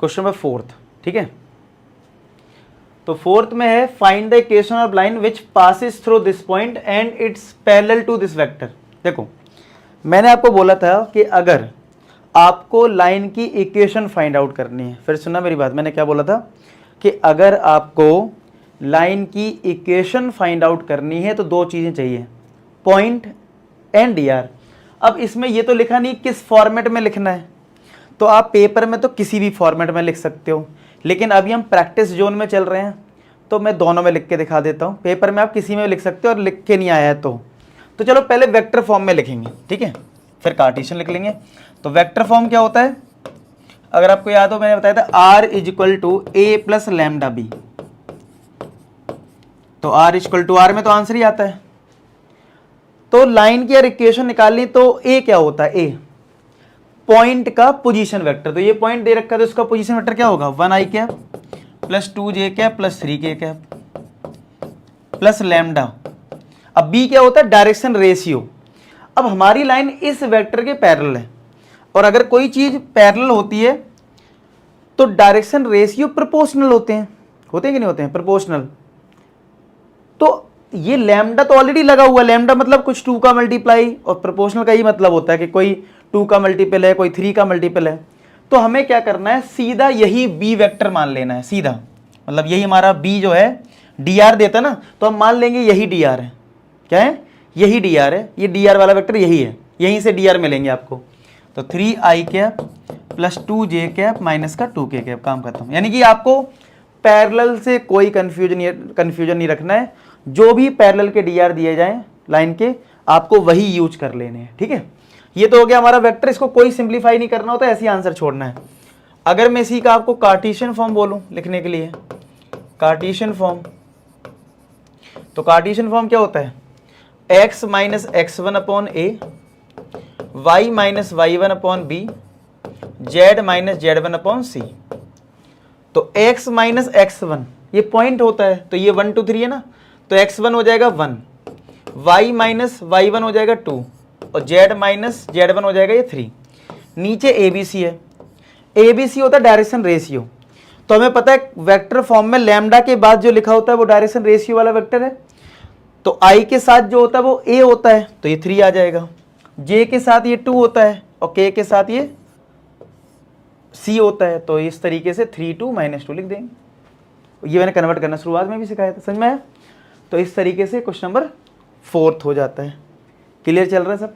Question number 4, ठीक है। तो 4th में है find the equation of line which passes through this point and its parallel to this vector. देखो मैंने आपको बोला था कि अगर आपको लाइन की इक्वेशन फाइंड आउट करनी है, फिर सुनना मेरी बात, मैंने क्या बोला था कि अगर आपको लाइन की इक्वेशन फाइंड आउट करनी है तो दो चीज़ें चाहिए, पॉइंट एंड dr। अब इसमें ये तो लिखा नहीं किस फॉर्मेट में लिखना है, तो आप पेपर में तो किसी भी फॉर्मेट में लिख सकते हो, लेकिन अभी हम प्रैक्टिस जोन में चल रहे हैं तो मैं दोनों में लिख के दिखा देता हूँ। पेपर में आप किसी में लिख सकते हो और लिख के नहीं आया है तो चलो पहले वेक्टर फॉर्म में लिखेंगे, ठीक है, फिर कार्टेशियन लिख लेंगे। तो वेक्टर फॉर्म क्या होता है, अगर आपको याद हो मैंने बताया था r equal to a plus lambda B. तो r इक्वल टू r में तो आंसर ही आता है। तो लाइन की अगर इक्वेशन निकालनी तो a क्या होता है, a पॉइंट का पोजीशन वेक्टर। तो ये पॉइंट दे रखा है तो इसका पोजीशन वेक्टर क्या होगा, 1i cap plus 2j cap plus 3k cap plus lambda. अब b क्या होता है, डायरेक्शन रेशियो। अब हमारी लाइन इस वेक्टर के पैरेलल है, और अगर कोई चीज पैरेलल होती है तो डायरेक्शन रेशियो प्रोपोर्शनल होते हैं कि नहीं होते हैं, प्रोपोर्शनल। तो ये लैम्डा तो ऑलरेडी लगा हुआ है, लैम्डा मतलब कुछ 2 का मल्टीप्लाई, और प्रोपोर्शनल का ही मतलब होता है कि कोई 2 का मल्टीपल है, कोई 3 का मल्टीपल है। तो हमें क्या करना है, सीधा यही b वेक्टर मान लेना है, सीधा मतलब यही हमारा b जो है dr देता ना, तो हम मान लेंगे यही dr है। क्या है, यही dr है, ये dr वाला वेक्टर यही है, यहीं से dr मिलेंगे आपको। तो 3i cap plus 2j cap minus का 2k कैप, काम खत्म। यानी कि आपको पैरेलल से कोई कंफ्यूजन नहीं रखना है, जो भी पैरेलल के dr दिए जाएं लाइन के आपको वही यूज कर लेने हैं, ठीक है। ये तो हो गया हमारा वेक्टर, इसको कोई सिंप्लीफाई नहीं करना होता, ऐसे ही आंसर छोड़ना है। अगर मैं इसी का आपको कार्टेशियन फॉर्म बोलूं लिखने के लिए, कार्टेशियन फॉर्म, तो कार्टेशियन फॉर्म क्या होता है, x minus x1 upon a, y minus y1 upon b, z minus z1 upon c। तो x माइनस x1 ये पॉइंट होता है, तो ये 1 2 3 है ना, तो x1 हो जाएगा 1, y माइनस y1 हो जाएगा 2, और z माइनस z1 हो जाएगा ये 3। नीचे ABC है, ABC होता है डायरेक्शन रेशियो। तो हमें पता है वेक्टर फॉर्म में लैम्डा के बाद जो लिखा होता है वो डायरेक्शन रेशियो वाला वेक्टर है। तो I के साथ जो होता है वो A होता है, तो ये 3 आ जाएगा, J के साथ ये 2 होता है, और K के साथ ये C होता है। तो इस तरीके से 3 2 माइनस 2 लिख देंगे। ये मैंने कन्वर्ट करना शुरुआत में भी सिखाया था, समझ में आया। तो इस तरीके से क्वेश्चन नंबर 4 हो जाता है। क्लियर चल रहा है सब।